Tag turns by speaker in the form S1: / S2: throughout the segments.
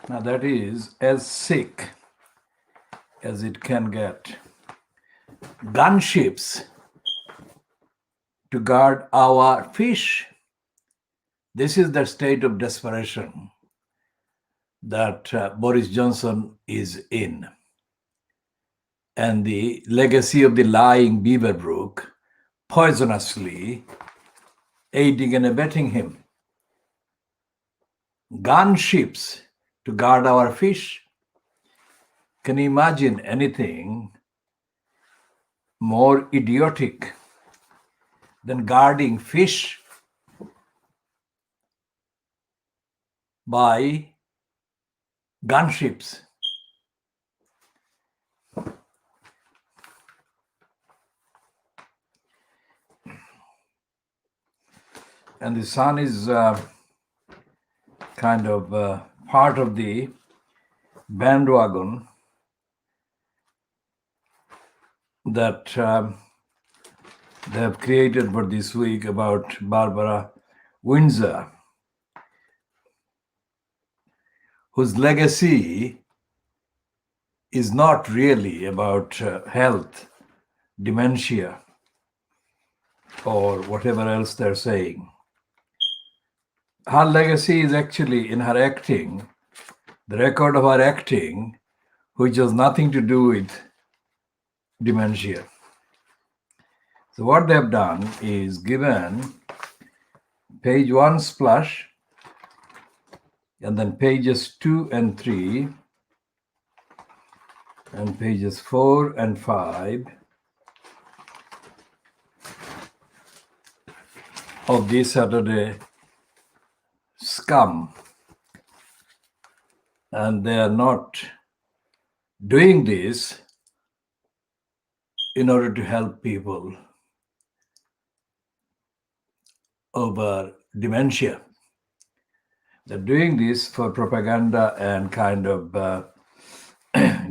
S1: Now that is as sick as it can get. Gunships to guard our fish. This is the state of desperation that Boris Johnson is in. And the legacy of the lying Beaverbrook poisonously aiding and abetting him. Gunships to guard our fish. Can you imagine anything more idiotic than guarding fish by gunships? And the Sun is kind of part of the bandwagon that they have created for this week about Barbara Windsor, whose legacy is not really about health, dementia, or whatever else they're saying. Her legacy is actually in her acting, the record of her acting, which has nothing to do with dementia. So what they've done is given page 1 splash, and then pages 2 and 3, and pages 4 and 5 of the Saturday scum. And they are not doing this in order to help people over dementia. They're doing this for propaganda and kind of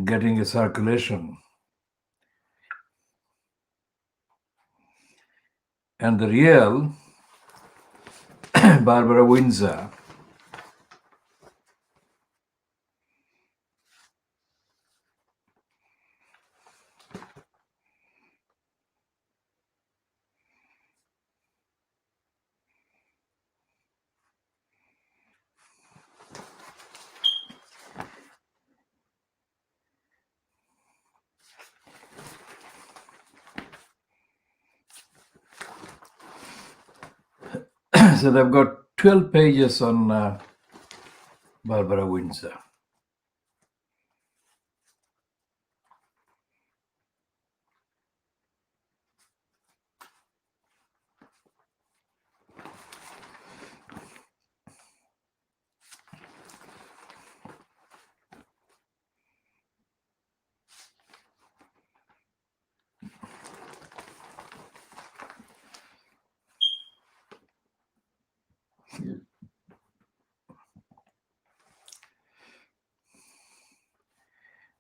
S1: getting a circulation. And the real Barbara Windsor so they've got 12 pages on Barbara Windsor.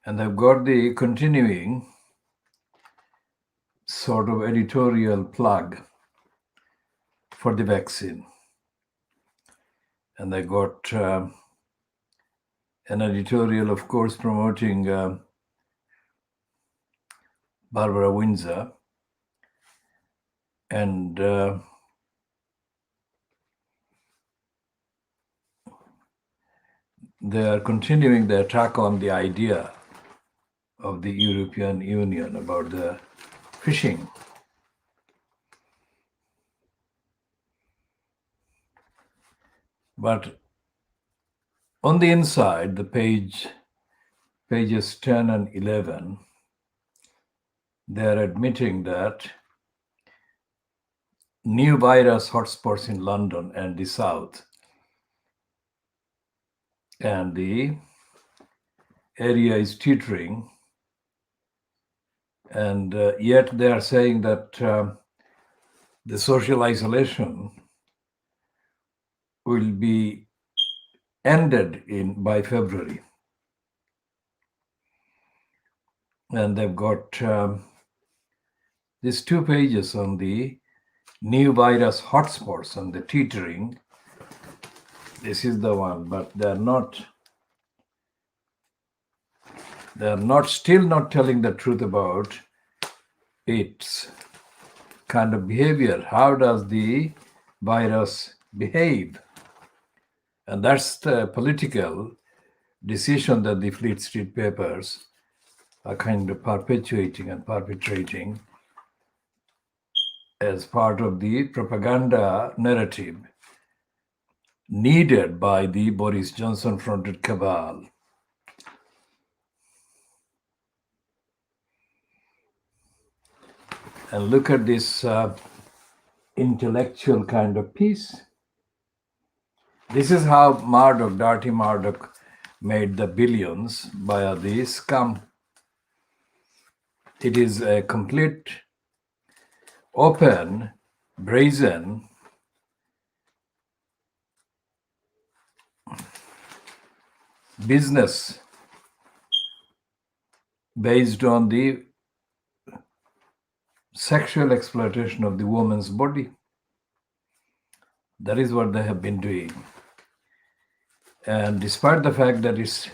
S1: And they've got the continuing sort of editorial plug for the vaccine. And they got an editorial, of course, promoting Barbara Windsor. And they are continuing the attack on the idea of the European Union about the fishing. But on the inside, the pages 10 and 11, they're admitting that new virus hotspots in London and the South, and the area is teetering. And yet they are saying that the social isolation will be ended by February. And they've got these 2 pages on the new virus hotspots and the teetering. This is the one, but they're not They are still not telling the truth about its kind of behavior. How does the virus behave? And that's the political decision that the Fleet Street papers are kind of perpetuating and perpetrating as part of the propaganda narrative needed by the Boris Johnson-fronted cabal. And look at this intellectual kind of piece. This is how Murdoch, Dirty Murdoch, made the billions via the scam. It is a complete, open, brazen business based on the sexual exploitation of the woman's body. That is what they have been doing. And despite the fact that it's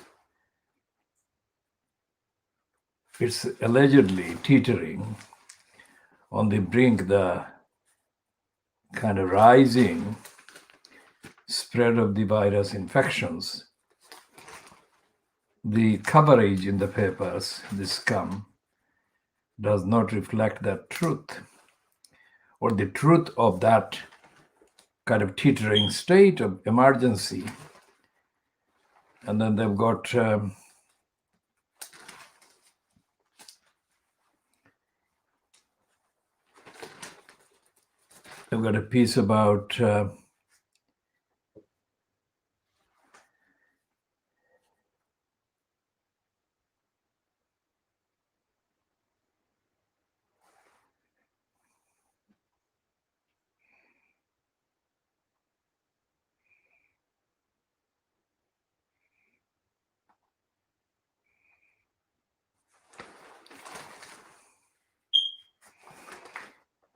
S1: allegedly teetering on the brink, the kind of rising spread of the virus infections, the coverage in the papers, the scum, does not reflect that truth or the truth of that kind of teetering state of emergency. And then they've got a piece about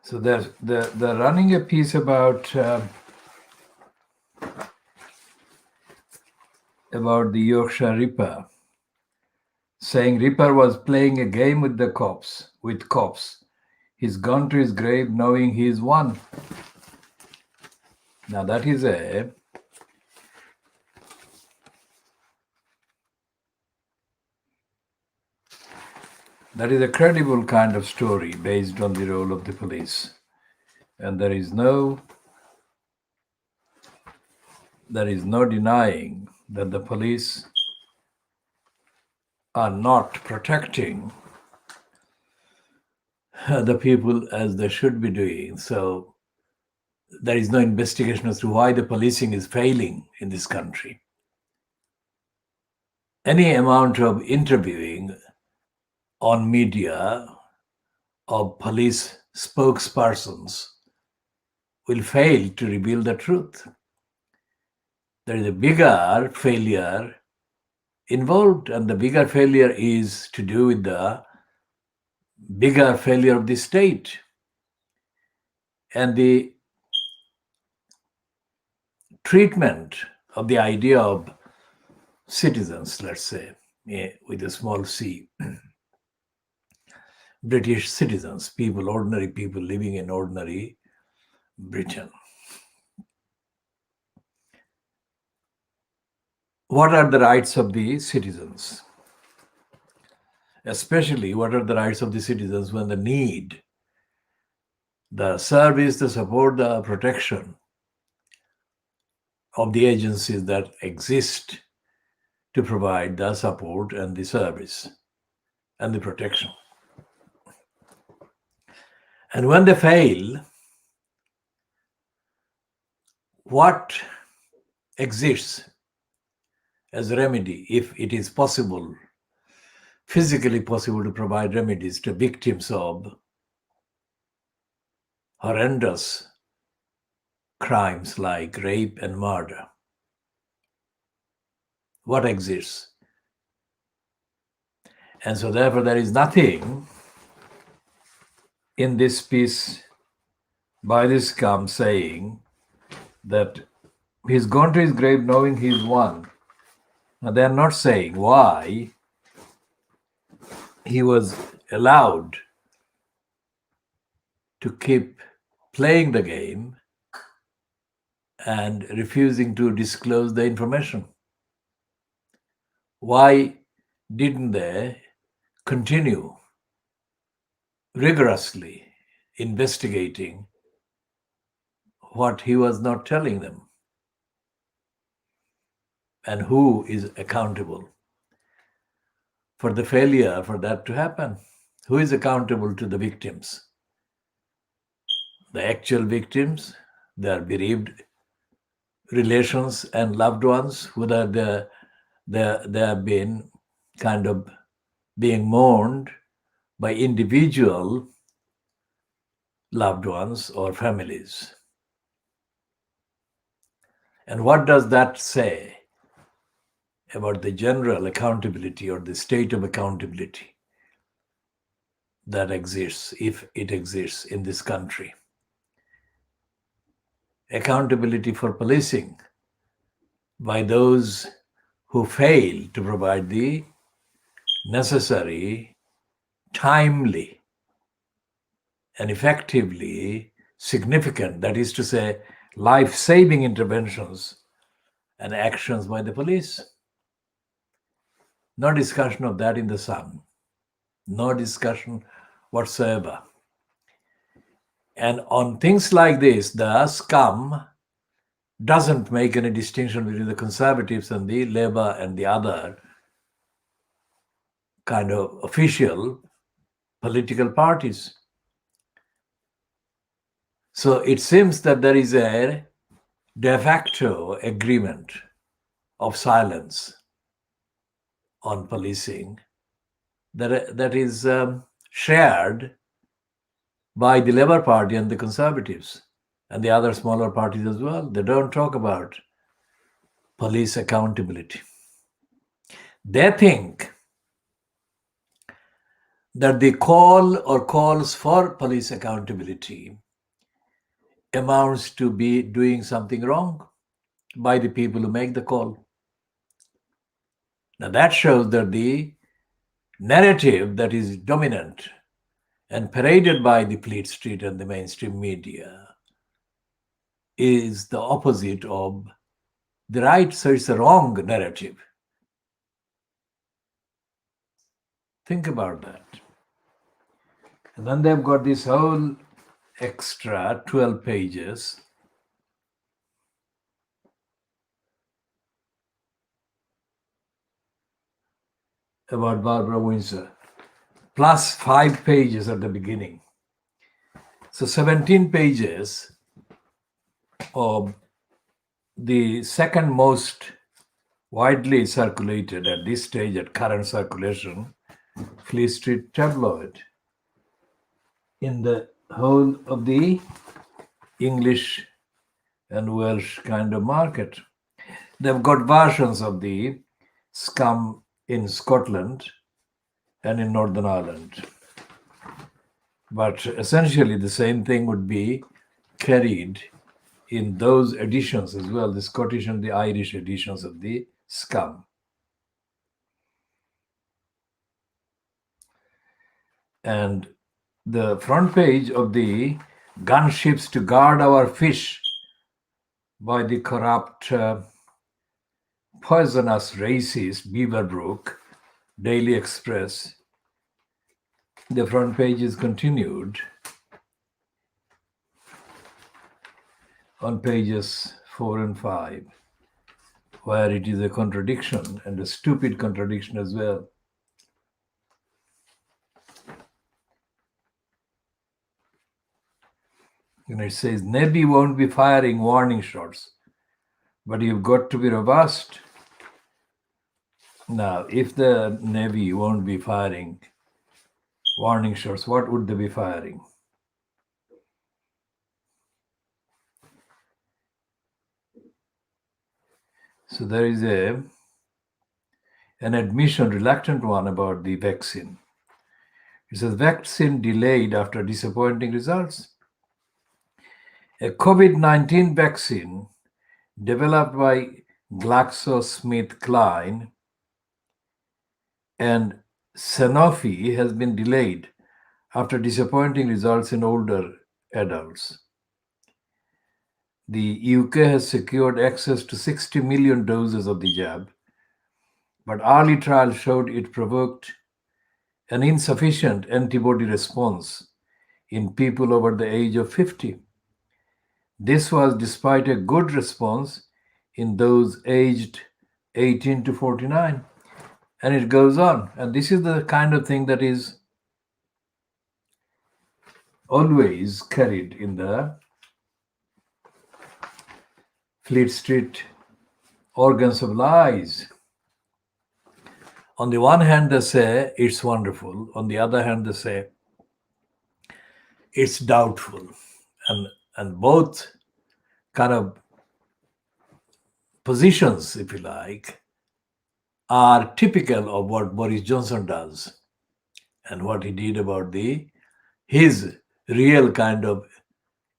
S1: so they're running a piece about the Yorkshire Ripper, saying Ripper was playing a game with the cops. He's gone to his grave knowing he's won. Now that is a credible kind of story based on the role of the police. And there is no denying that the police are not protecting the people as they should be doing. So there is no investigation as to why the policing is failing in this country. Any amount of interviewing on media of police spokespersons will fail to reveal the truth. There is a bigger failure involved, and the bigger failure is to do with the bigger failure of the state and the treatment of the idea of citizens, let's say, with a small c, British citizens, people, ordinary people living in ordinary Britain. What are the rights of the citizens? Especially, what are the rights of the citizens when they need the service, the support, the protection of the agencies that exist to provide the support and the service and the protection. And when they fail, what exists as a remedy, if it is possible, physically possible, to provide remedies to victims of horrendous crimes like rape and murder? What exists? And so therefore there is nothing in this piece by this scum saying that he's gone to his grave knowing he's won. Now they are not saying why he was allowed to keep playing the game and refusing to disclose the information? Why didn't they continue rigorously investigating what he was not telling them? And who is accountable for the failure for that to happen? Who is accountable to the victims? The actual victims, their bereaved relations and loved ones, whether they have been kind of being mourned by individual loved ones or families. And what does that say about the general accountability or the state of accountability that exists, if it exists in this country? Accountability for policing by those who fail to provide the necessary, timely, and effectively significant, that is to say, life-saving interventions and actions by the police. No discussion of that in the Sun. No discussion whatsoever. And on things like this, the scum doesn't make any distinction between the Conservatives and the Labour and the other kind of official political parties. So it seems that there is a de facto agreement of silence on policing that is shared by the Labour Party and the Conservatives and the other smaller parties as well. They don't talk about police accountability. They think that the call or calls for police accountability amounts to be doing something wrong by the people who make the call. Now that shows that the narrative that is dominant and paraded by the Fleet Street and the mainstream media is the opposite of the right, so it's a wrong narrative. Think about that. And then they've got this whole extra 12 pages about Barbara Windsor, plus 5 pages at the beginning. So 17 pages of the second most widely circulated at this stage, at current circulation, Fleet Street tabloid in the whole of the English and Welsh kind of market. They've got versions of the scum in Scotland and in Northern Ireland. But essentially the same thing would be carried in those editions as well, the Scottish and the Irish editions of the scum. And the front page of the Gunships to Guard Our Fish by the corrupt, poisonous racist Beaverbrook Daily Express. The front page is continued on pages 4 and 5, where it is a contradiction, and a stupid contradiction as well. And it says, Navy won't be firing warning shots, but you've got to be robust. Now, if the Navy won't be firing warning shots, what would they be firing? So there is an admission, reluctant one, about the vaccine. It says, vaccine delayed after disappointing results. A COVID-19 vaccine developed by GlaxoSmithKline and Sanofi has been delayed after disappointing results in older adults. The UK has secured access to 60 million doses of the jab, but early trials showed it provoked an insufficient antibody response in people over the age of 50. This was despite a good response in those aged 18 to 49. And it goes on. And this is the kind of thing that is always carried in the Fleet Street organs of lies. On the one hand, they say it's wonderful. On the other hand, they say it's doubtful. And both kind of positions, if you like, are typical of what Boris Johnson does and what he did about his real kind of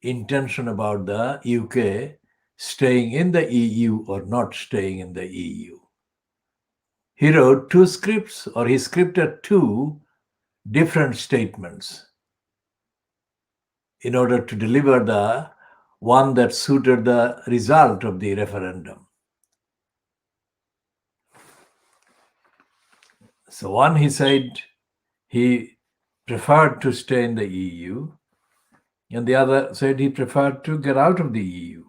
S1: intention about the UK staying in the EU or not staying in the EU. He wrote two scripts, or he scripted two different statements in order to deliver the one that suited the result of the referendum. So one, he said he preferred to stay in the EU, and the other said he preferred to get out of the EU.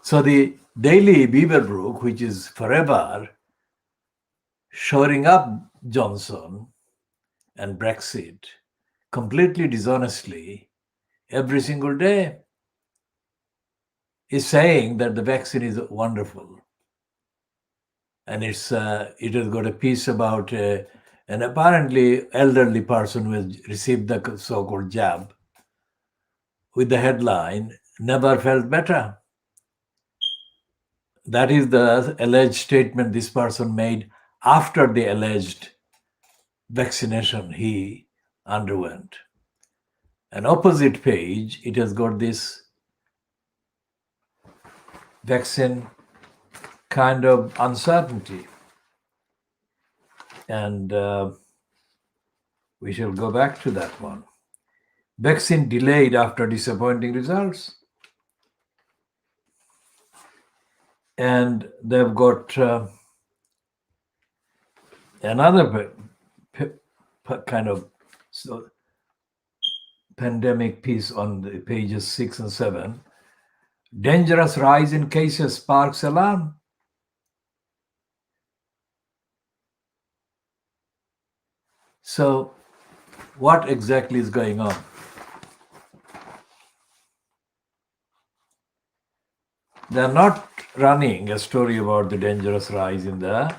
S1: So the Daily Beaverbrook, which is forever shoring up Johnson and Brexit completely dishonestly every single day, is saying that the vaccine is wonderful. And it has got a piece about an apparently elderly person who has received the so-called jab with the headline, "Never felt better." That is the alleged statement this person made after the alleged vaccination he underwent. An opposite page, it has got this vaccine kind of uncertainty. And we shall go back to that one. Vaccine delayed after disappointing results. And they've got another kind of pandemic piece on the pages 6 and 7. Dangerous rise in cases sparks alarm. So what exactly is going on? They're not running a story about the dangerous rise in the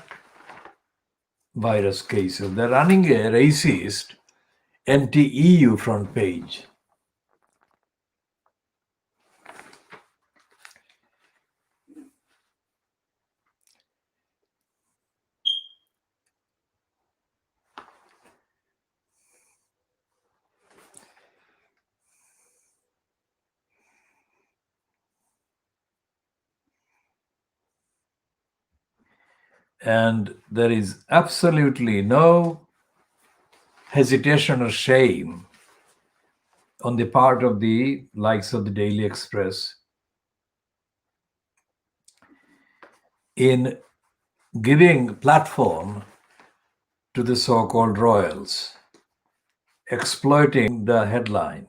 S1: virus cases. They're running a racist anti-EU front page. And there is absolutely no hesitation or shame on the part of the likes of the Daily Express in giving platform to the so-called royals, exploiting the headline.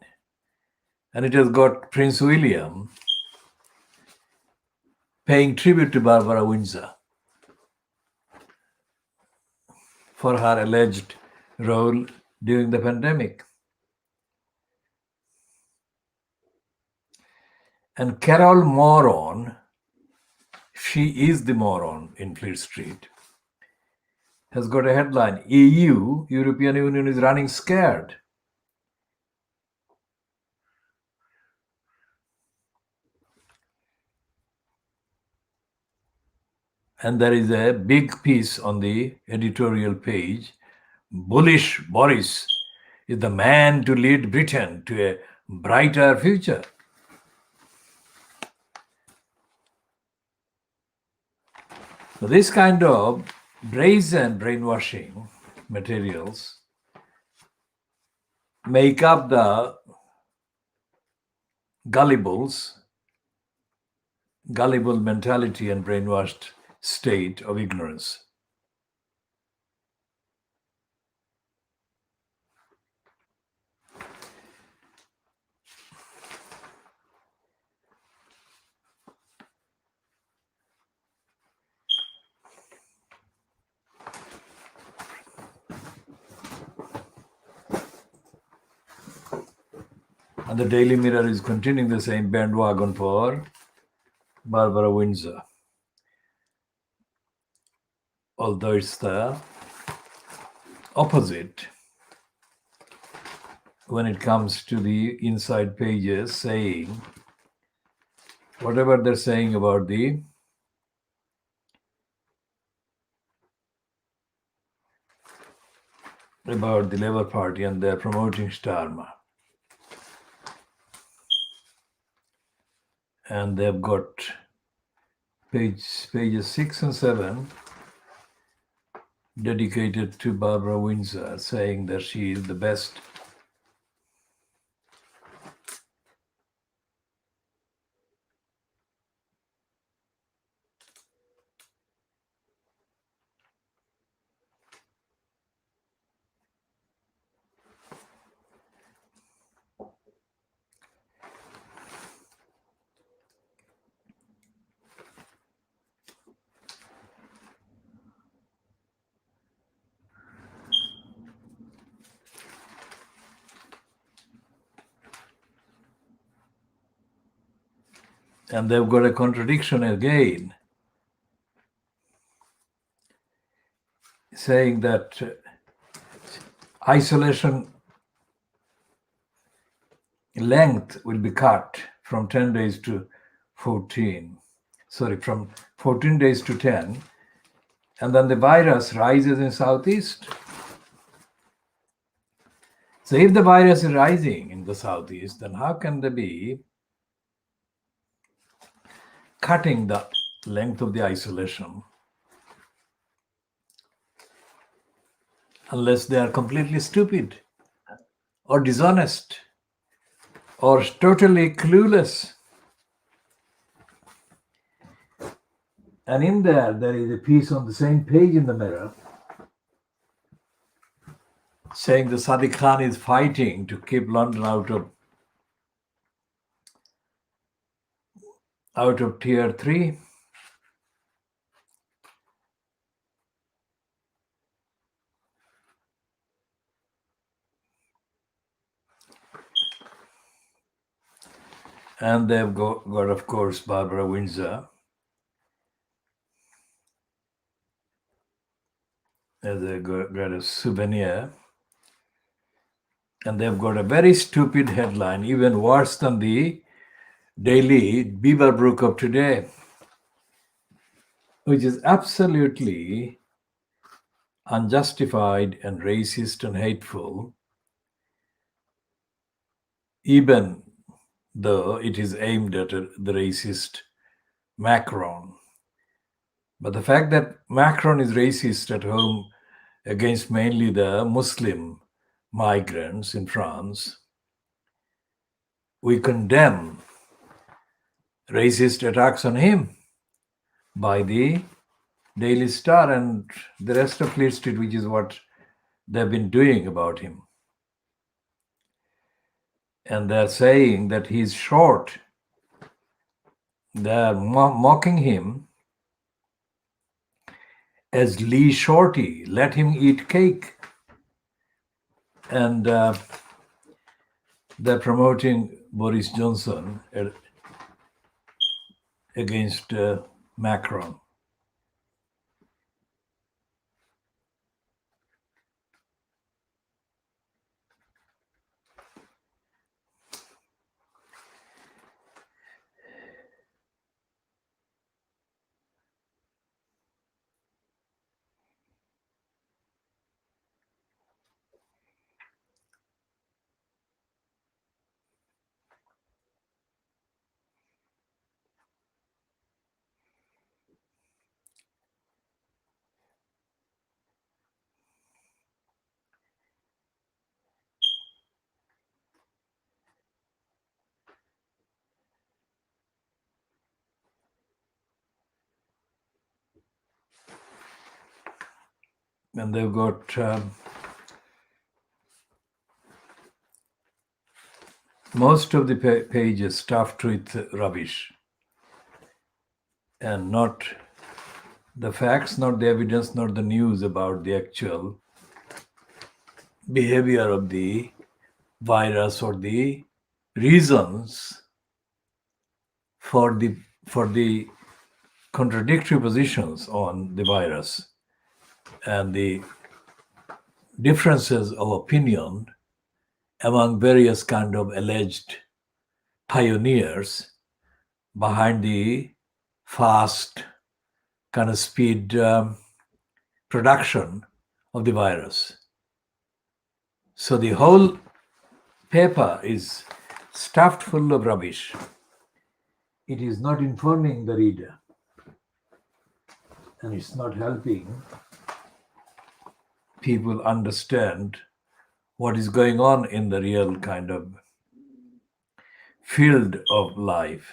S1: And it has got Prince William paying tribute to Barbara Windsor for her alleged role during the pandemic. And Carol Moron, she is the moron in Fleet Street, has got a headline, EU, European Union is running scared. And there is a big piece on the editorial page, bullish Boris is the man to lead Britain to a brighter future. So this kind of brazen brainwashing materials make up the gullible mentality and brainwashed state of ignorance. And the Daily Mirror is continuing the same bandwagon for Barbara Windsor. Although it's the opposite when it comes to the inside pages saying whatever they're saying about the Labour Party, and they're promoting Starmer. And they've got pages 6 and 7 dedicated to Barbara Windsor, saying that she is the best. And they've got a contradiction again, saying that isolation length will be cut from 10 days to 14. Sorry, from 14 days to 10. And then the virus rises in Southeast. So if the virus is rising in the Southeast, then how can they be cutting the length of the isolation? Unless they are completely stupid or dishonest or totally clueless. And in there is a piece on the same page in the Mirror saying that Sadiq Khan is fighting to keep London out of tier 3. And they've got of course, Barbara Windsor as a souvenir. And they've got a very stupid headline, even worse than the Daily Beaverbrook of today, which is absolutely unjustified and racist and hateful, even though it is aimed at the racist Macron. But the fact that Macron is racist at home against mainly the Muslim migrants in France, we condemn racist attacks on him by the Daily Star and the rest of Fleet Street, which is what they've been doing about him. And they're saying that he's short. They're mocking him as Lee Shorty, let him eat cake. And they're promoting Boris Johnson against Macron. And they've got most of the pages stuffed with rubbish, and not the facts, not the evidence, not the news about the actual behavior of the virus or the reasons for the contradictory positions on the virus and the differences of opinion among various kind of alleged pioneers behind the fast kind of speed production of the virus. So the whole paper is stuffed full of rubbish. It is not informing the reader, and it's not helping people understand what is going on in the real kind of field of life.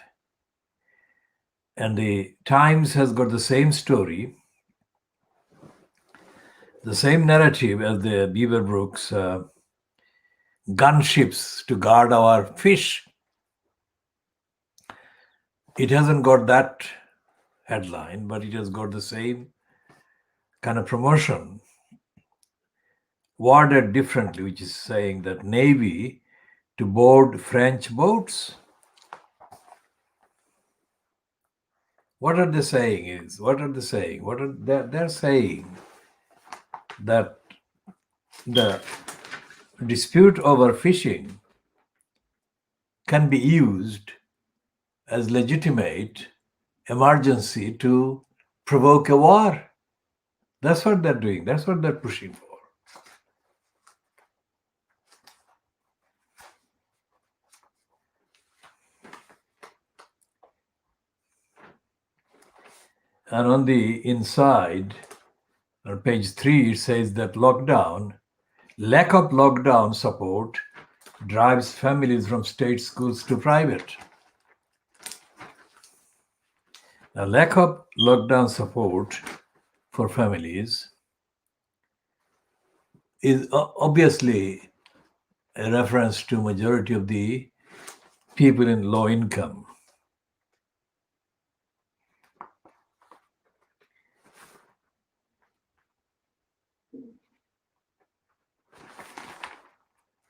S1: And the Times has got the same story, the same narrative as the Beaverbrooks gunships to guard our fish. It hasn't got that headline, but it has got the same kind of promotion, worded differently, which is saying that Navy to board French boats. What are they saying? They're saying that the dispute over fishing can be used as legitimate emergency to provoke a war. That's what they're doing. That's what they're pushing for. And on the inside, on page 3, it says that lack of lockdown support drives families from state schools to private. Now, lack of lockdown support for families is obviously a reference to majority of the people in low income.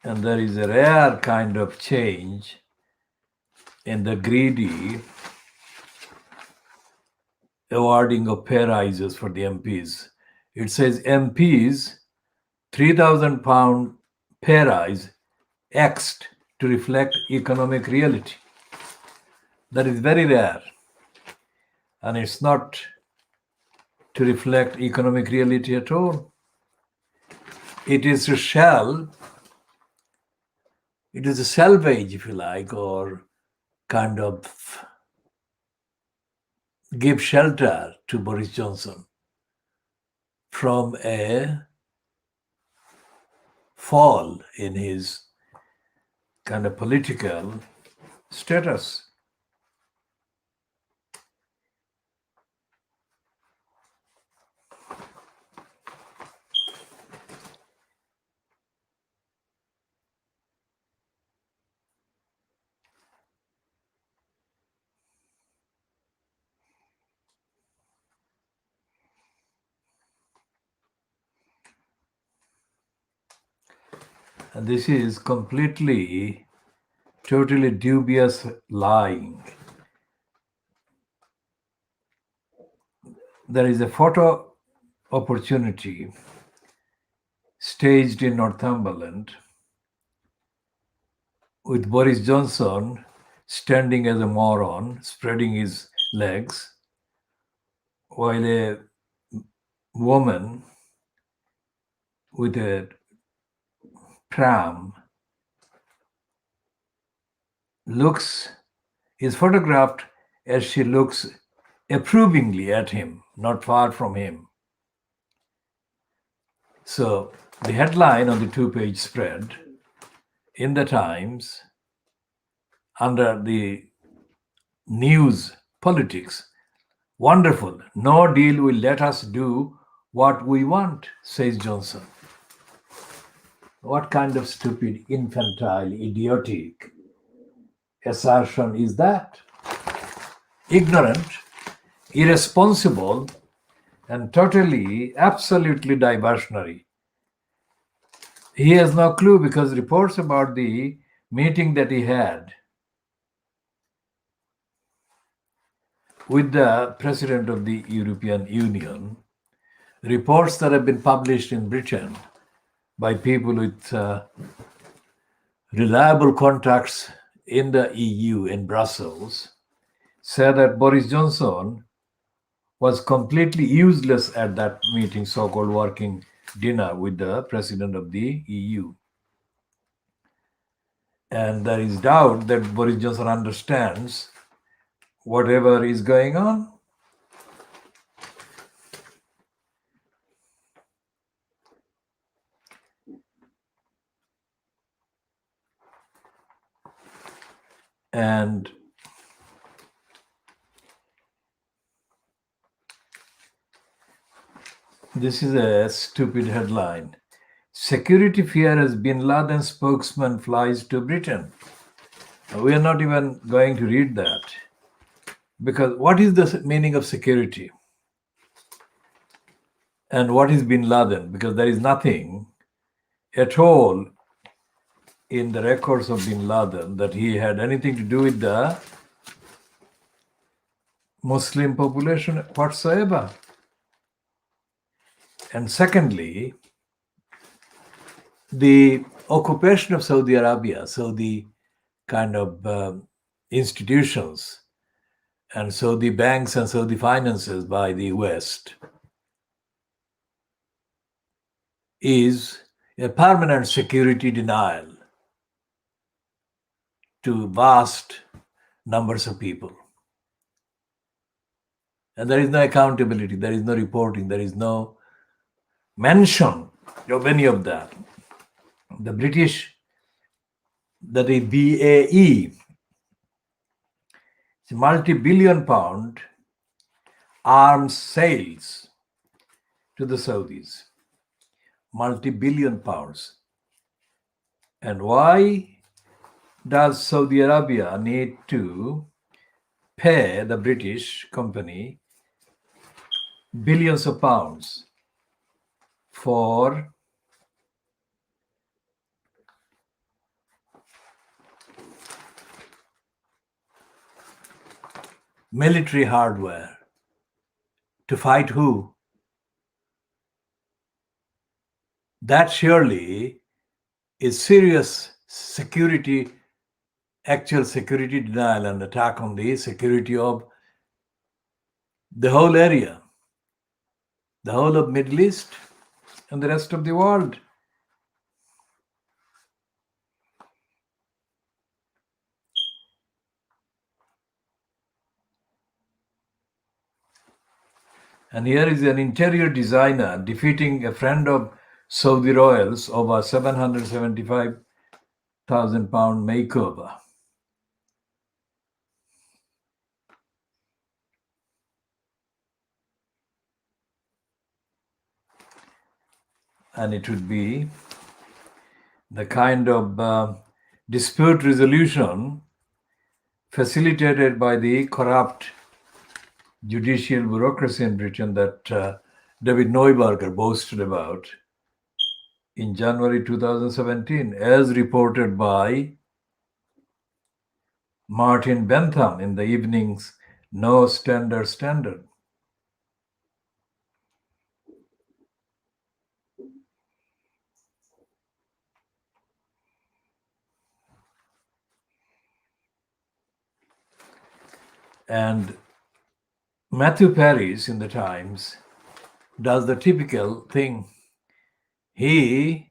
S1: And there is a rare kind of change in the greedy awarding of pay rises for the MPs. It says MPs £3,000 pay rise Xed to reflect economic reality. That is very rare. And it's not to reflect economic reality at all. It is a salvage, if you like, or kind of give shelter to Boris Johnson from a fall in his kind of political status. And this is totally dubious lying. There is a photo opportunity staged in Northumberland with Boris Johnson standing as a moron, spreading his legs, while a woman with a pram is photographed as she looks approvingly at him, not far from him. So the headline on the 2-page spread in the Times under the news politics, wonderful, no deal will let us do what we want, says Johnson. What kind of stupid, infantile, idiotic assertion is that? Ignorant, irresponsible, and totally, absolutely diversionary. He has no clue because reports about the meeting that he had with the President of the European Union, reports that have been published in Britain by people with reliable contacts in the EU in Brussels, say that Boris Johnson was completely useless at that meeting, so-called working dinner with the President of the EU. And there is doubt that Boris Johnson understands whatever is going on. And this is a stupid headline. Security fear as Bin Laden spokesman flies to Britain. We are not even going to read that. Because what is the meaning of security? And what is Bin Laden? Because there is nothing at all in the records of Bin Laden that he had anything to do with the Muslim population whatsoever. And secondly, the occupation of Saudi Arabia, Saudi kind of institutions, and Saudi banks and Saudi finances by the West is a permanent security denial to vast numbers of people. And there is no accountability, there is no reporting, there is no mention of any of that. The British, the BAE, multi-billion pound arms sales to the Saudis, multi-billion pounds. And why does Saudi Arabia need to pay the British company billions of pounds for military hardware? To fight who? That surely is serious security, actual security denial and attack on the security of the whole area, the whole of Middle East and the rest of the world. And here is an interior designer defeating a friend of Saudi royals over £775,000 makeover. And it would be the kind of dispute resolution facilitated by the corrupt judicial bureaucracy in Britain that David Neuberger boasted about in January 2017, as reported by Martin Bentham in the evening's No Standard. And Matthew Paris in the Times does the typical thing. He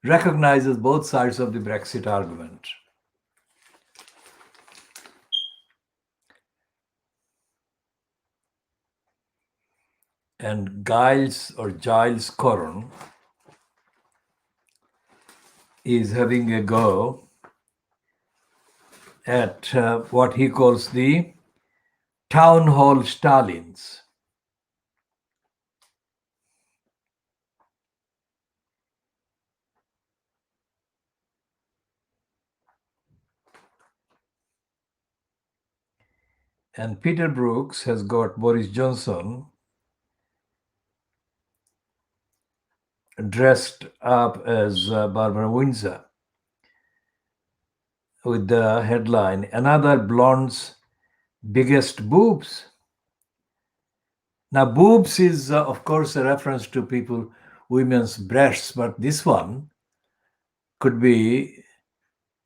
S1: recognizes both sides of the Brexit argument. And Giles Corran is having a go at what he calls the town hall Stalins. And Peter Brooks has got Boris Johnson dressed up as Barbara Windsor with the headline, "Another Blonde's Biggest Boobs." Now, boobs is, of course, a reference to women's breasts, but this one could be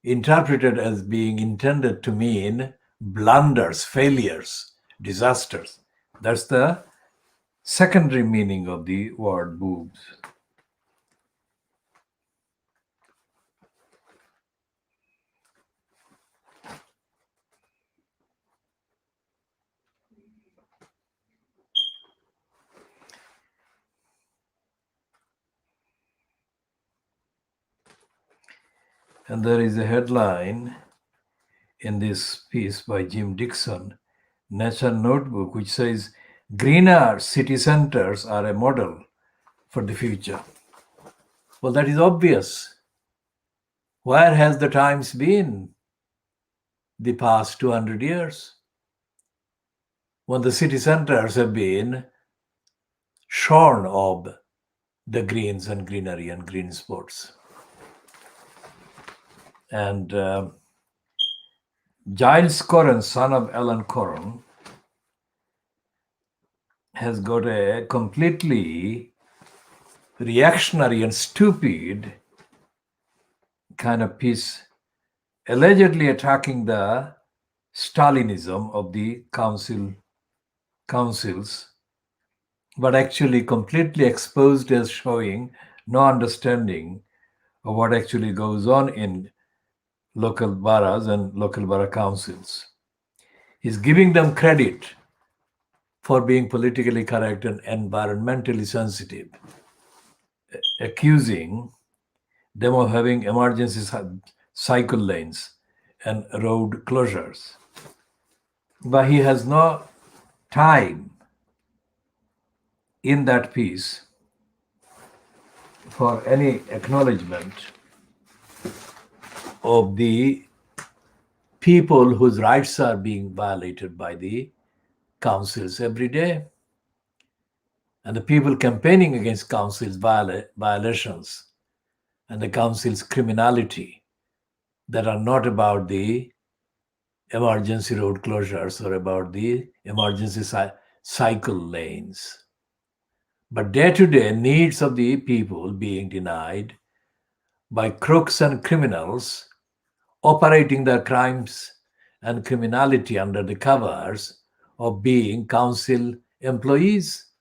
S1: interpreted as being intended to mean blunders, failures, disasters. That's the secondary meaning of the word boobs. And there is a headline in this piece by Jim Dixon, Nature Notebook, which says, "Greener city centers are a model for the future." Well, that is obvious. Where has the Times been the past 200 years? When the city centers have been shorn of the greens and greenery and green sports. And Giles Corran, son of Alan Corran, has got a completely reactionary and stupid kind of piece, allegedly attacking the Stalinism of the councils, but actually completely exposed as showing no understanding of what actually goes on in local boroughs and local borough councils. He's giving them credit for being politically correct and environmentally sensitive, accusing them of having emergency cycle lanes and road closures. But he has no time in that piece for any acknowledgement of the people whose rights are being violated by the councils every day, and the people campaigning against councils' violations and the council's criminality that are not about the emergency road closures or about the emergency cycle lanes, but day-to-day needs of the people being denied by crooks and criminals operating their crimes and criminality under the covers of being council employees,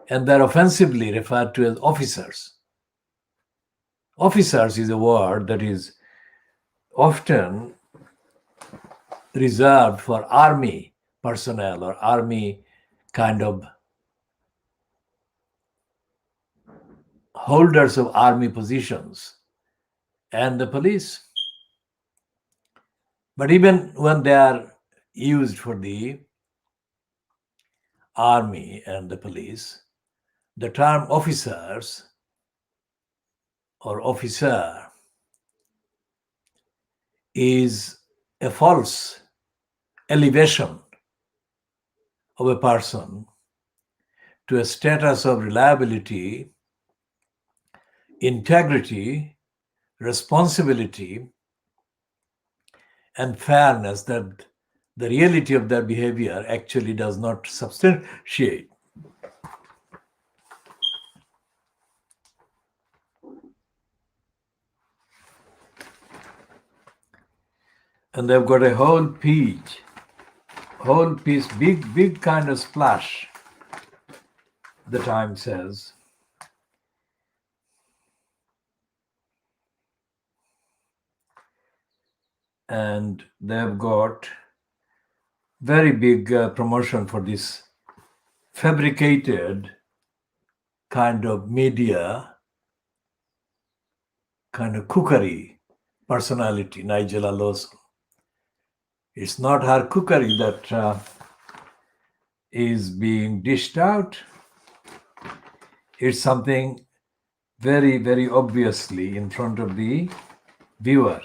S1: and they're offensively referred to as officers. Officers is a word that is often reserved for army personnel or army kind of holders of army positions and the police. But even when they are used for the army and the police, the term officers or officer is a false elevation of a person to a status of reliability, integrity, responsibility, and fairness that the reality of their behavior actually does not substantiate. And they've got a whole piece, big kind of splash, the Times says. And they've got very big promotion for this fabricated kind of media, kind of cookery personality, Nigella Lawson. It's not her cookery that is being dished out. It's something very, very obviously in front of the viewer.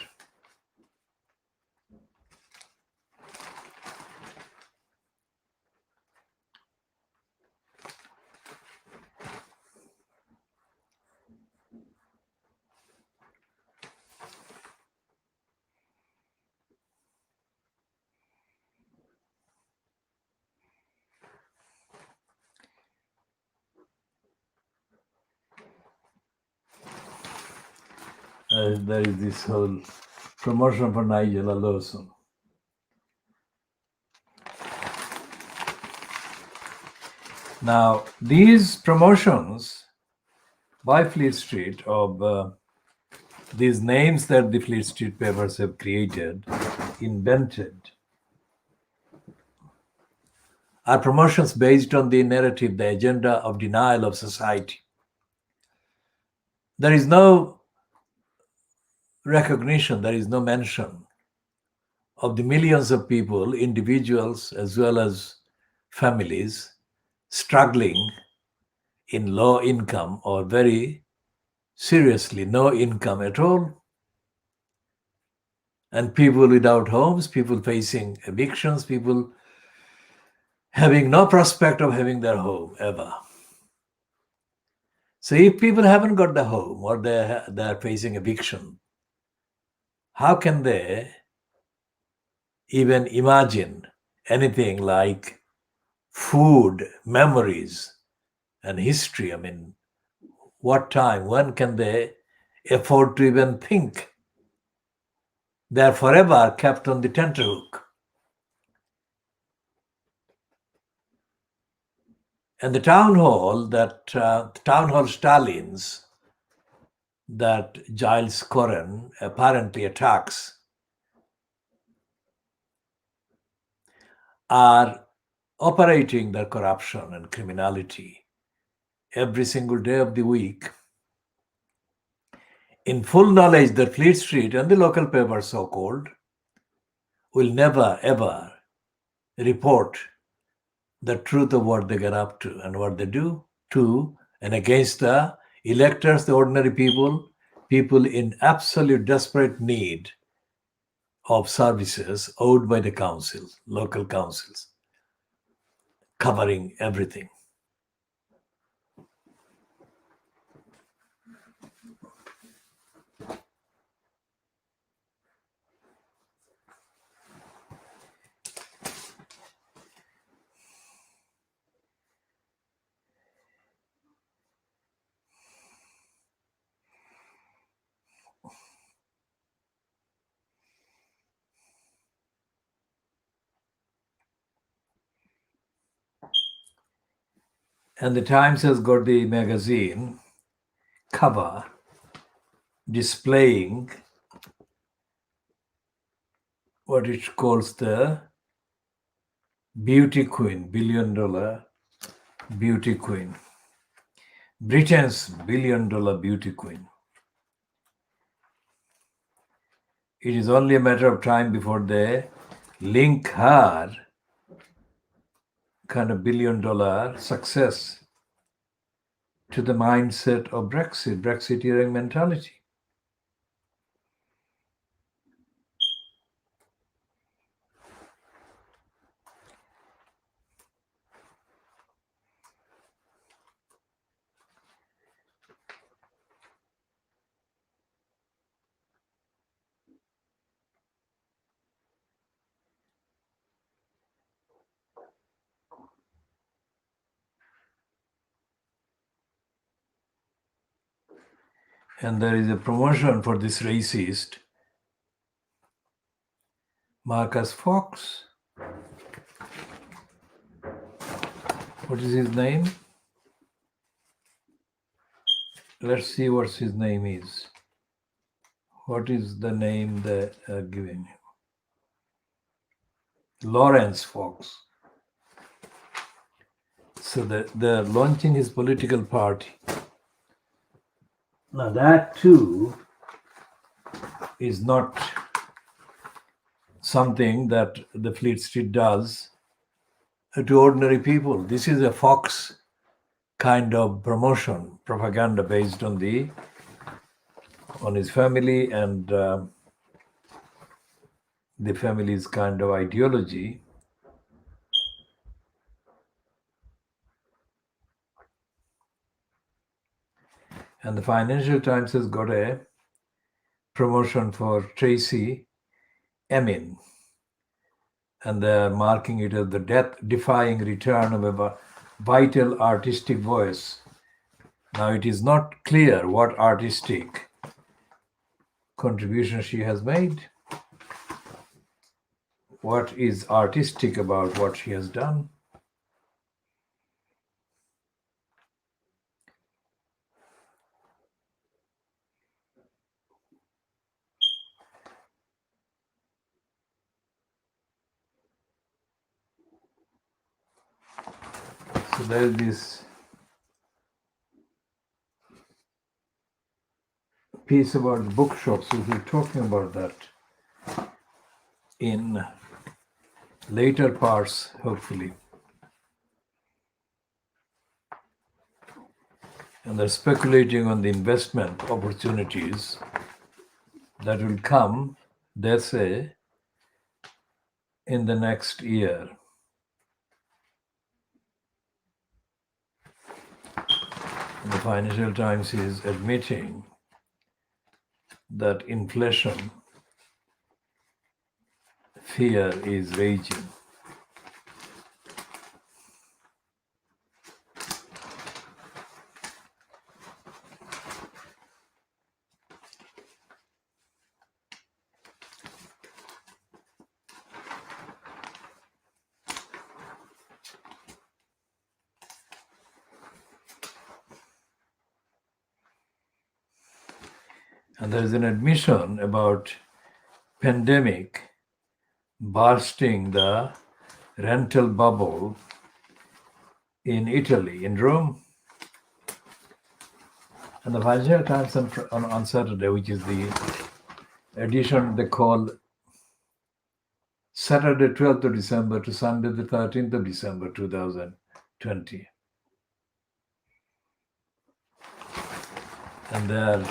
S1: There is this whole promotion for Nigel Lawson. Now, these promotions by Fleet Street of these names that the Fleet Street papers have created, invented, are promotions based on the narrative, the agenda of denial of society. There is no recognition, there is no mention of the millions of people, individuals as well as families, struggling in low income or very seriously no income at all, and people without homes, people facing evictions, people having no prospect of having their home ever. So if people haven't got the home or they're facing eviction, how can they even imagine anything like food, memories, and history? I mean, what time, when can they afford to even think? They're forever kept on the tenterhook. And the town hall Stalins that Giles Corran apparently attacks are operating their corruption and criminality every single day of the week in full knowledge that Fleet Street and the local papers, so-called, will never ever report the truth of what they get up to and what they do to and against the electors, the ordinary people in absolute desperate need of services owed by the councils, local councils, covering everything. And the Times has got the magazine cover displaying what it calls the beauty queen, $1 billion beauty queen, Britain's $1 billion beauty queen. It is only a matter of time before they link her kind of $1 billion success to the mindset of Brexiteering mentality. And there is a promotion for this racist Marcus Fox. What is his name? Let's see what his name is. What is the name they are giving him? Lawrence Fox. So they're launching his political party. Now that too is not something that the Fleet Street does to ordinary people. This is a Fox kind of promotion, propaganda based on his family and the family's kind of ideology. And the Financial Times has got a promotion for Tracy Emin. And they're marking it as the death-defying return of a vital artistic voice. Now, it is not clear what artistic contribution she has made, what is artistic about what she has done. So there is this piece about the bookshops. We'll be talking about that in later parts, hopefully. And they're speculating on the investment opportunities that will come, they say, in the next year. And the Financial Times is admitting that inflation fear is raging. And there is an admission about pandemic bursting the rental bubble in Italy, in Rome. And the Financial Times on Saturday, which is the edition they call Saturday 12th of December to Sunday the 13th of December 2020. And there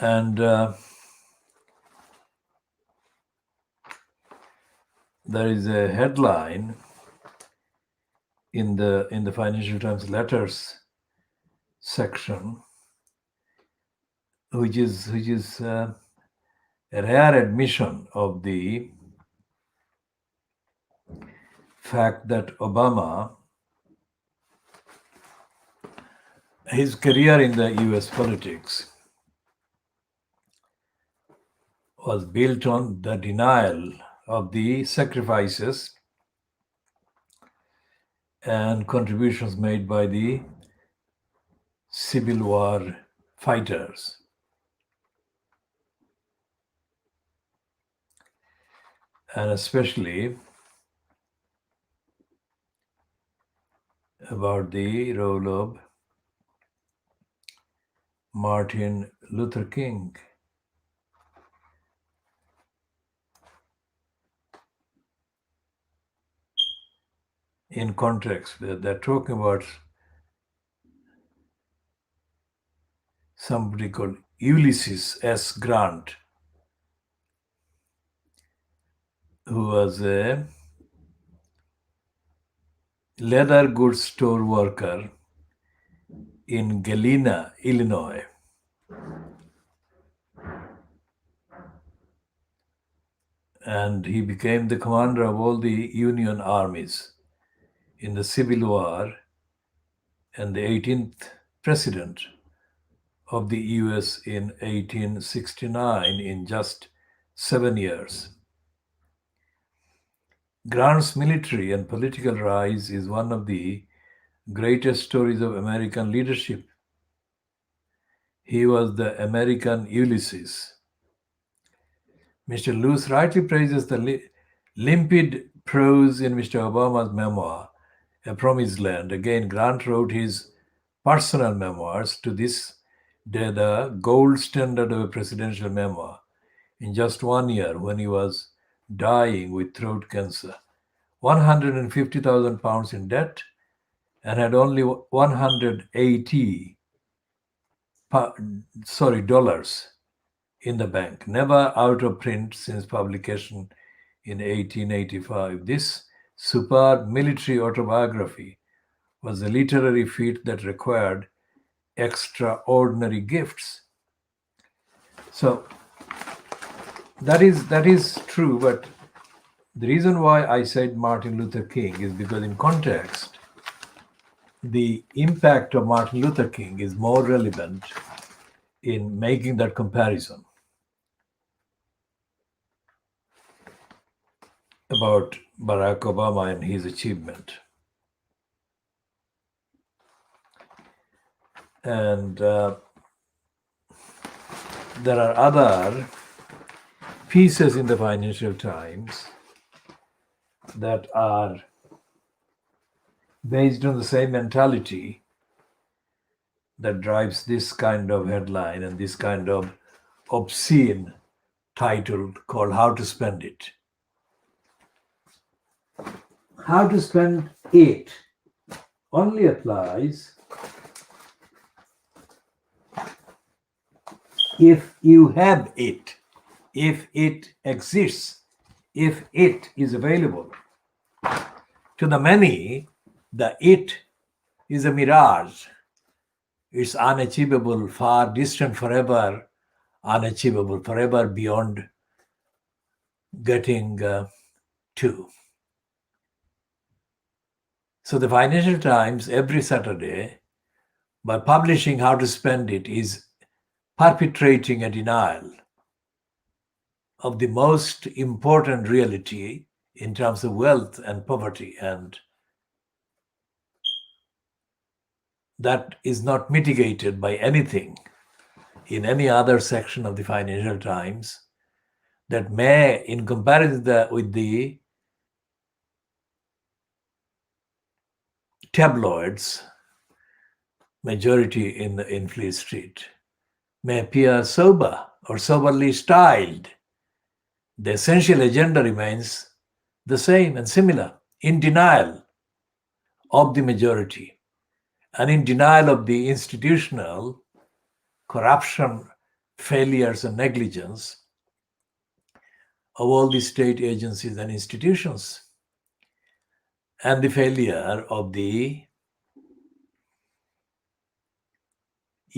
S1: and there is a headline in the Financial Times letters section, which is a rare admission of the fact that Obama, his career in the US politics was built on the denial of the sacrifices and contributions made by the Civil War fighters. And especially about the role of Martin Luther King. In context, they're talking about somebody called Ulysses S. Grant, who was a leather goods store worker in Galena, Illinois. And he became the commander of all the Union armies in the Civil War and the 18th president of the US in 1869 in just 7 years. Grant's military and political rise is one of the greatest stories of American leadership. He was the American Ulysses. Mr. Luce rightly praises the limpid prose in Mr. Obama's memoir, A Promised Land. Again, Grant wrote his personal memoirs, to this day the gold standard of a presidential memoir, in just 1 year when he was dying with throat cancer. 150,000 pounds in debt, and had only 180 dollars in the bank, never out of print since publication in 1885. This superb military autobiography was a literary feat that required extraordinary gifts. So that is true, but the reason why I said Martin Luther King is because in context, the impact of Martin Luther King is more relevant in making that comparison about Barack Obama and his achievement. And there are other pieces in the Financial Times that are based on the same mentality that drives this kind of headline and this kind of obscene title called How to Spend It. How to spend it only applies if you have it, if it exists, if it is available. To the many, the it is a mirage. It's unachievable, far distant, forever unachievable, forever beyond getting to. So the Financial Times every Saturday, by publishing How to Spend It, is perpetrating a denial of the most important reality in terms of wealth and poverty, and that is not mitigated by anything in any other section of the Financial Times that may, in comparison with the tabloids, majority in Fleet Street, may appear sober or soberly styled. The essential agenda remains the same and similar, in denial of the majority and in denial of the institutional corruption, failures, and negligence of all the state agencies and institutions, and the failure of the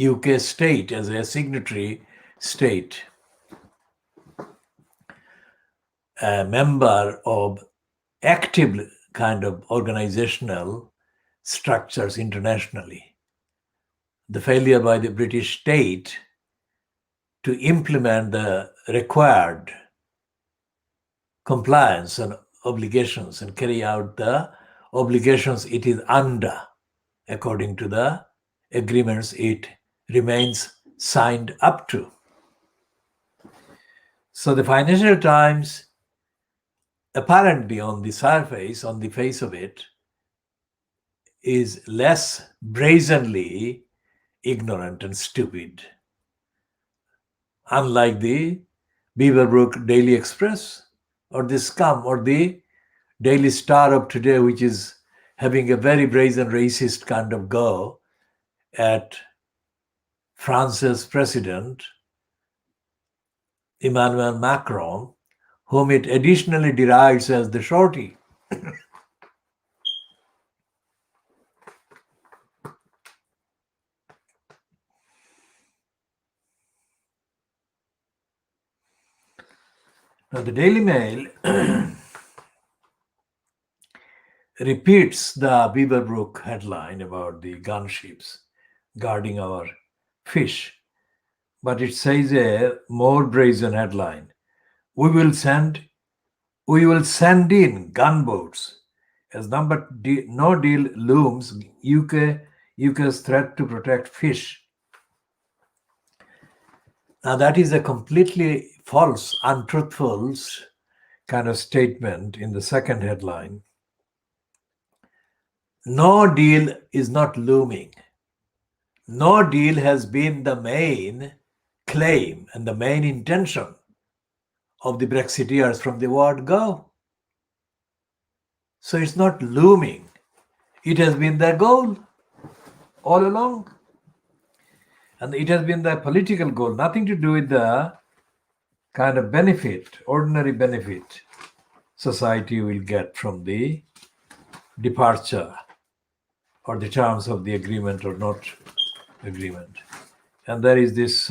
S1: UK state as a signatory state, a member of active kind of organizational structures internationally. The failure by the British state to implement the required compliance and obligations and carry out the obligations it is under according to the agreements it remains signed up to. So the Financial Times, apparently on the surface, on the face of it, is less brazenly ignorant and stupid, unlike the Beaverbrook Daily Express or the Scum or the Daily Star of today, which is having a very brazen racist kind of go at France's president, Emmanuel Macron, whom it additionally derides as the shorty. Now, the Daily Mail repeats the Beaverbrook headline about the gunships guarding our fish, but it says a more brazen headline. We will send in gunboats as no deal looms UK's threat to protect fish. Now that is a completely false, untruthful kind of statement in the second headline. No deal is not looming. No deal has been the main claim and the main intention of the Brexiteers from the word go. So it's not looming. It has been their goal all along. And it has been their political goal, nothing to do with the kind of benefit, ordinary benefit, society will get from the departure or the terms of the agreement or not agreement. And there is this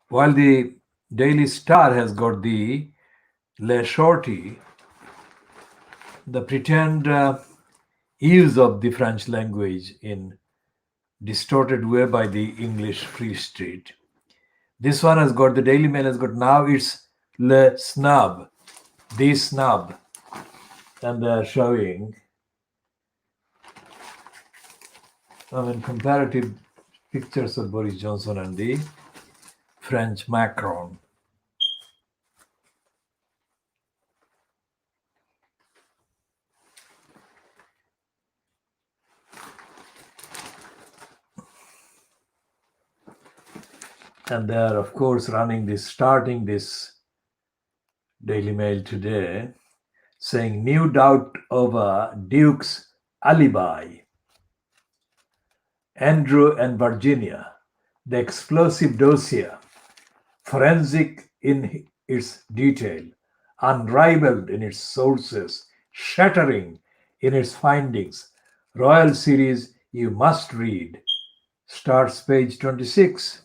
S1: while the Daily Star has got the Le Shorty, the pretend use of the French language in distorted way by the English Free Street. This one has got, the Daily Mail has got, now it's Le Snub, the snub. And they're showing, comparative pictures of Boris Johnson and the French Macron. And they are, of course, starting this Daily Mail today, saying new doubt over Duke's alibi. Andrew and Virginia, the explosive dossier, forensic in its detail, unrivaled in its sources, shattering in its findings. Royal series you must read. Starts page 26.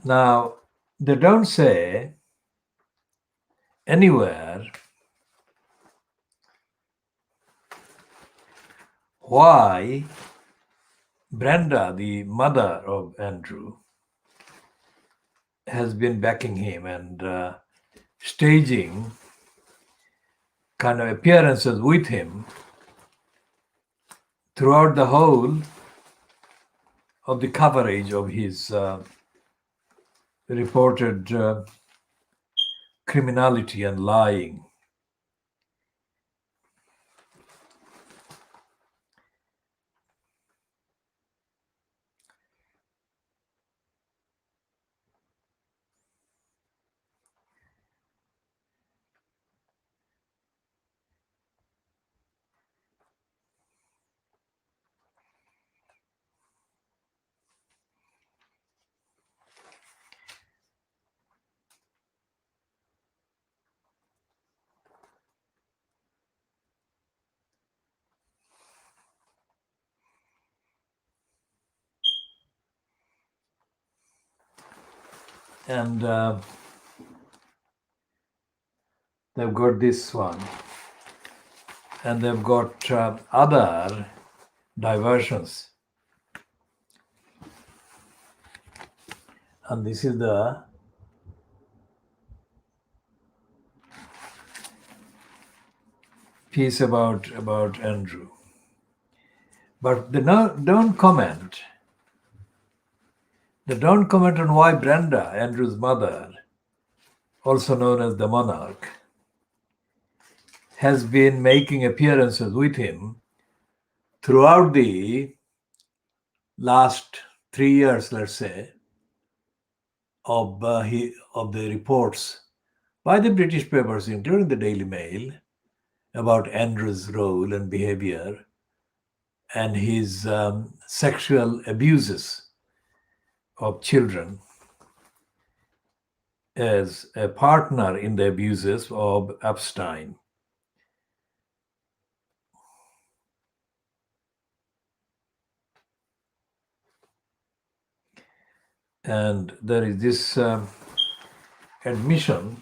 S1: Now, they don't say anywhere why Brenda, the mother of Andrew, has been backing him and staging kind of appearances with him throughout the whole of the coverage of his reported criminality and lying. And they've got this one. And they've got other diversions. And this is the piece about Andrew. But they don't comment. They don't comment on why Brenda, Andrew's mother, also known as the monarch, has been making appearances with him throughout the last 3 years, let's say, of the reports by the British papers, including the Daily Mail, about Andrew's role and behavior and his sexual abuses of children as a partner in the abuses of Epstein. And there is this admission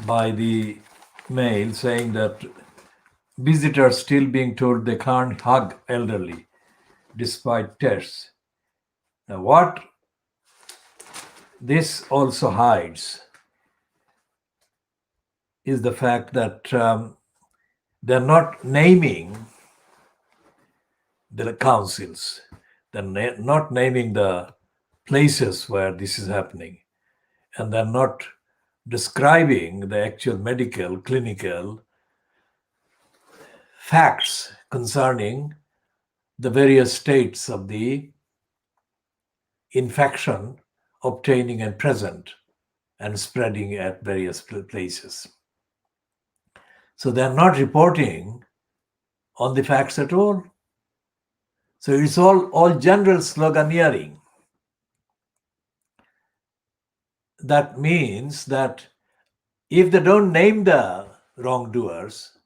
S1: by the Mail saying that visitors still being told they can't hug elderly despite tests. Now, what this also hides is the fact that they're not naming the councils, they're not naming the places where this is happening, and they're not describing the actual medical, clinical facts concerning the various states of the infection obtaining and present and spreading at various places. So they're not reporting on the facts at all. So it's all general sloganeering. That means that if they don't name the wrongdoers,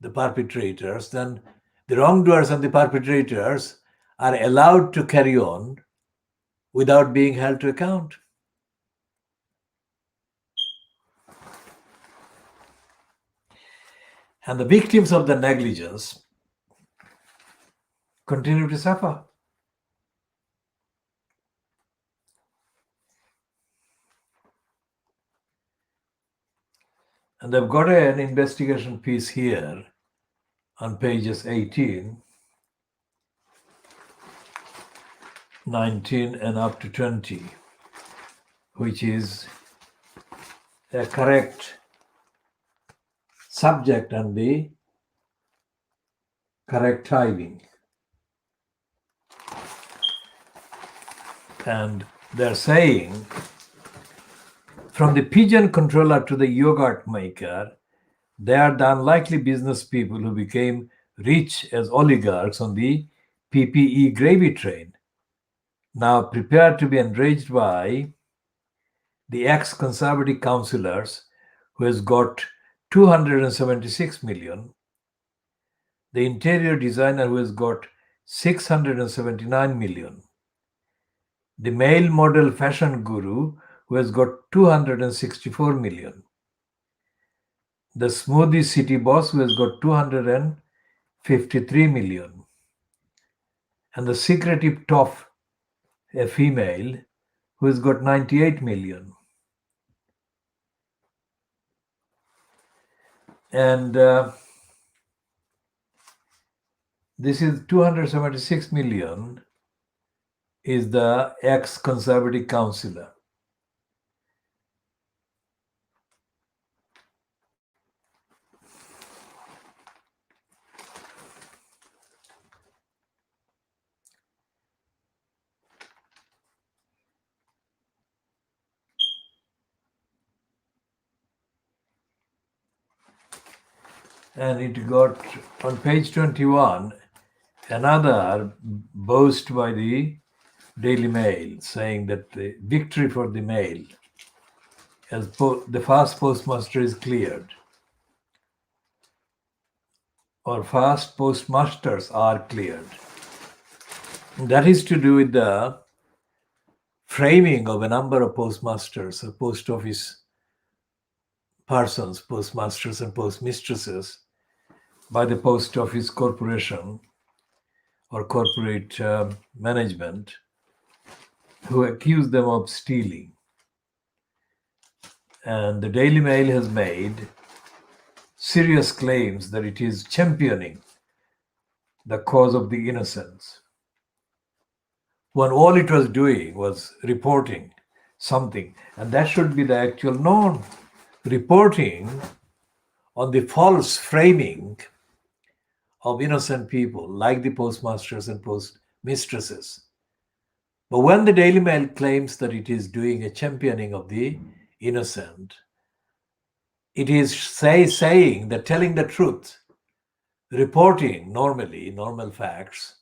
S1: the perpetrators, then the wrongdoers and the perpetrators are allowed to carry on without being held to account. And the victims of the negligence continue to suffer. And they've got an investigation piece here on pages 18, 19, and up to 20, which is a correct subject and the correct timing. And they're saying, from the pigeon controller to the yogurt maker, they are the unlikely business people who became rich as oligarchs on the PPE gravy train, now prepared to be enraged by the ex-conservative councillors who has got 276 million, the interior designer who has got 679 million, the male model fashion guru who has got 264 million, the smoothie city boss who has got 253 million, and the secretive toff, a female, who has got 98 million. And this is 276 million is the ex-conservative councillor. And it got, on page 21, another boast by the Daily Mail saying that the victory for the Mail, as the fast postmaster is cleared, or fast postmasters are cleared. And that is to do with the framing of a number of postmasters or post office persons, postmasters and postmistresses, by the Post Office Corporation or corporate management, who accuse them of stealing. And the Daily Mail has made serious claims that it is championing the cause of the innocents, when all it was doing was reporting something. And that should be the actual norm, reporting on the false framing of innocent people like the postmasters and postmistresses. But when the Daily Mail claims that it is doing a championing of the innocent, it is saying that telling the truth, reporting normal facts,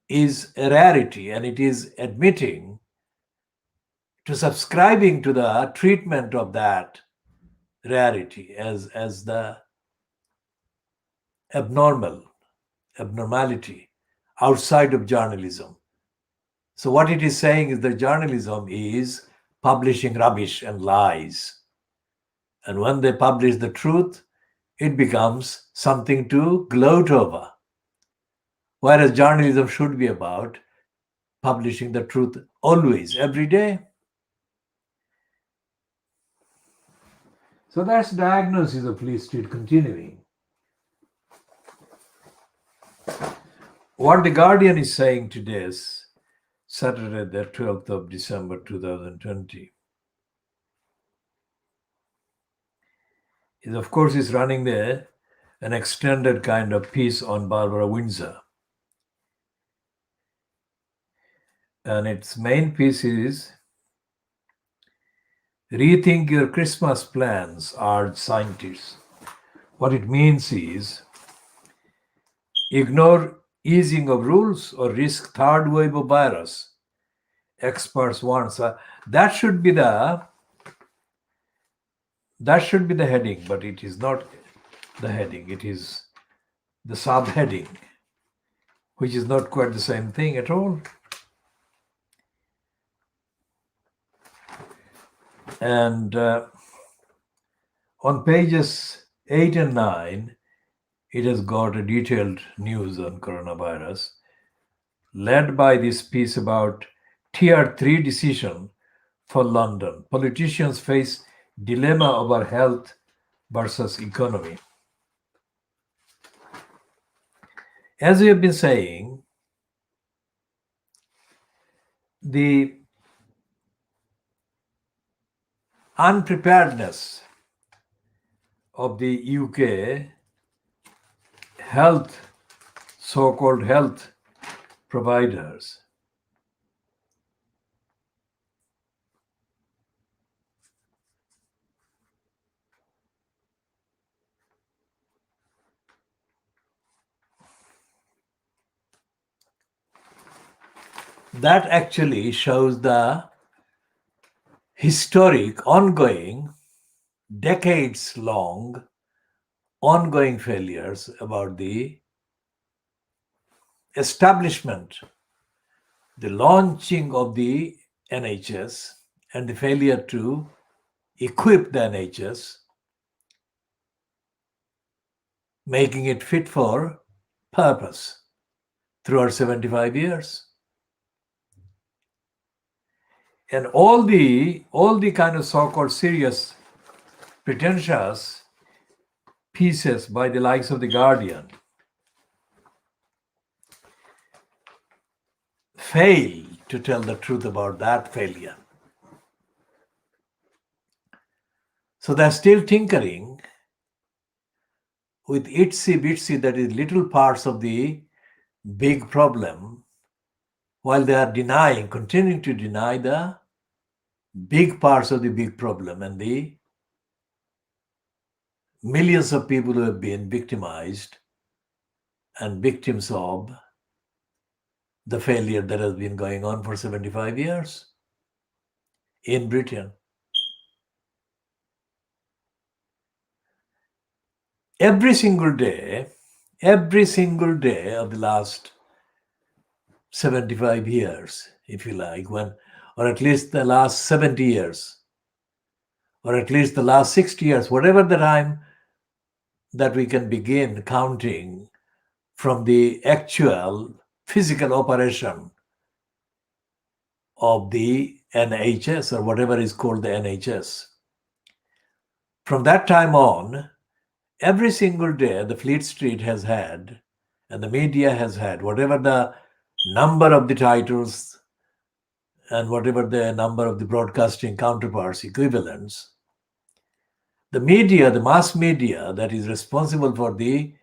S1: is a rarity, and it is admitting to subscribing to the treatment of that rarity as the abnormality outside of journalism. So what it is saying is that journalism is publishing rubbish and lies. And when they publish the truth, it becomes something to gloat over. Whereas journalism should be about publishing the truth always, every day. So that's the diagnosis of Fleet Street continuing. What the Guardian is saying today, Saturday, the 12th of December 2020, is, of course, is running there an extended kind of piece on Barbara Windsor. And its main piece is "Rethink Your Christmas Plans, Urge Scientists." What it means is ignore easing of rules or risk third wave of virus. Experts warn. So that should be the heading, but it is not the heading. It is the subheading, which is not quite the same thing at all. And on pages 8 and 9, it has got a detailed news on coronavirus, led by this piece about Tier 3 decision for London. Politicians face dilemma over health versus economy. As we have been saying, the unpreparedness of the UK so-called health providers that actually shows the historic, ongoing, decades-long, ongoing failures about the establishment, the launching of the NHS, and the failure to equip the NHS, making it fit for purpose throughout 75 years. And all the kind of so-called serious, pretentious pieces by the likes of The Guardian fail to tell the truth about that failure. So they're still tinkering with itsy bitsy, that is little parts of the big problem, while they are continuing to deny the big parts of the big problem and the millions of people who have been victimized and victims of the failure that has been going on for 75 years in Britain. Every single day of the last 75 years, if you like, or at least the last 70 years, or at least the last 60 years, whatever the time that we can begin counting from the actual physical operation of the NHS, or whatever is called the NHS. From that time on, every single day the Fleet Street has had, and the media has had, whatever the number of the titles and whatever the number of the broadcasting counterparts, equivalents, the media, the mass media that is responsible for the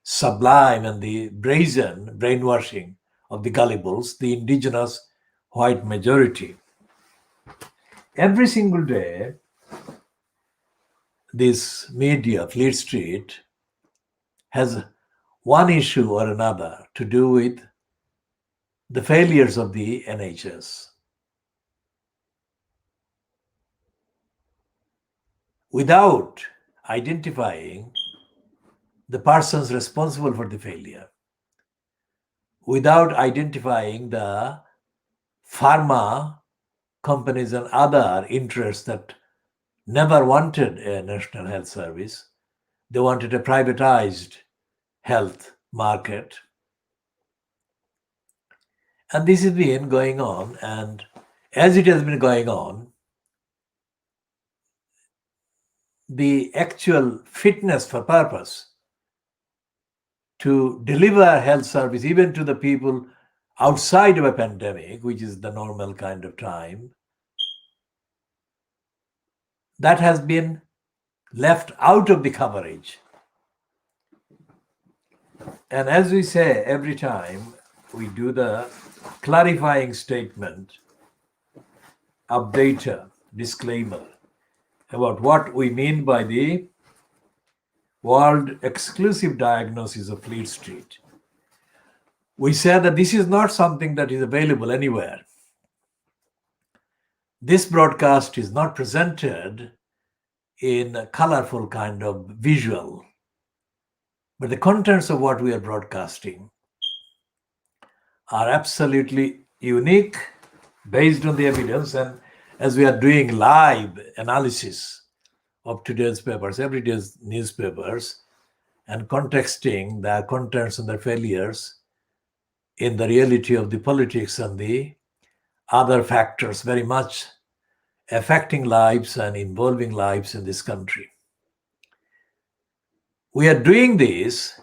S1: sublime and the brazen brainwashing of the gullibles, the indigenous white majority. Every single day, this media, Fleet Street, has one issue or another to do with the failures of the NHS. Without identifying the persons responsible for the failure, without identifying the pharma companies and other interests that never wanted a national health service. They wanted a privatized health market. And this has been going on, and as it has been going on, the actual fitness for purpose to deliver health service even to the people outside of a pandemic, which is the normal kind of time, that has been left out of the coverage. And as we say every time we do the clarifying statement, updater, disclaimer about what we mean by the world exclusive diagnosis of Fleet Street. We said that this is not something that is available anywhere. This broadcast is not presented in a colorful kind of visual, but the contents of what we are broadcasting are absolutely unique based on the evidence. And as we are doing live analysis of today's papers, every day's newspapers, and contexting their contents and their failures in the reality of the politics and the other factors very much affecting lives and involving lives in this country. We are doing this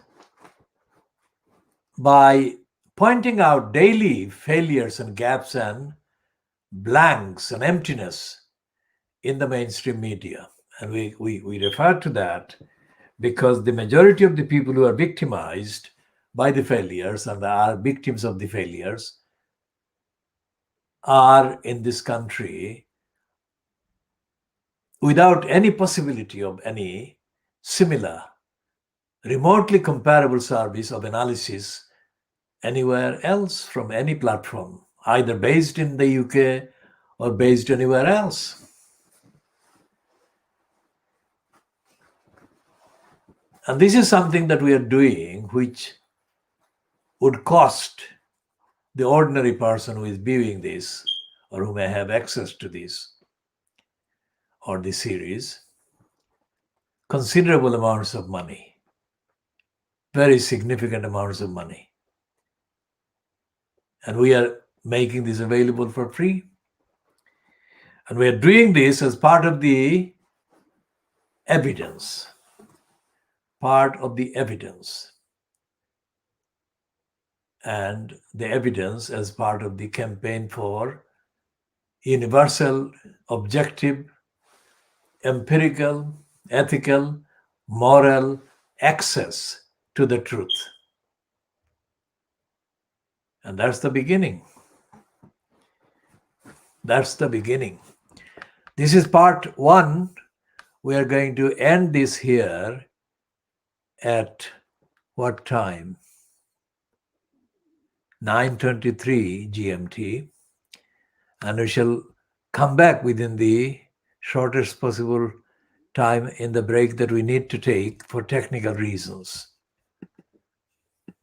S1: by pointing out daily failures and gaps and blanks and emptiness in the mainstream media. And we refer to that because the majority of the people who are victimized by the failures and are victims of the failures are in this country without any possibility of any similar, remotely comparable service of analysis anywhere else from any platform, either based in the UK or based anywhere else. And this is something that we are doing which would cost the ordinary person who is viewing this or who may have access to this or the series considerable amounts of money, very significant amounts of money. And we are making this available for free. And we are doing this as part of the evidence, and the evidence as part of the campaign for universal, objective, empirical, ethical, moral access to the truth. And that's the beginning. That's the beginning. This is part one. We are going to end this here at what time? 9:23 GMT. And we shall come back within the shortest possible time in the break that we need to take for technical reasons.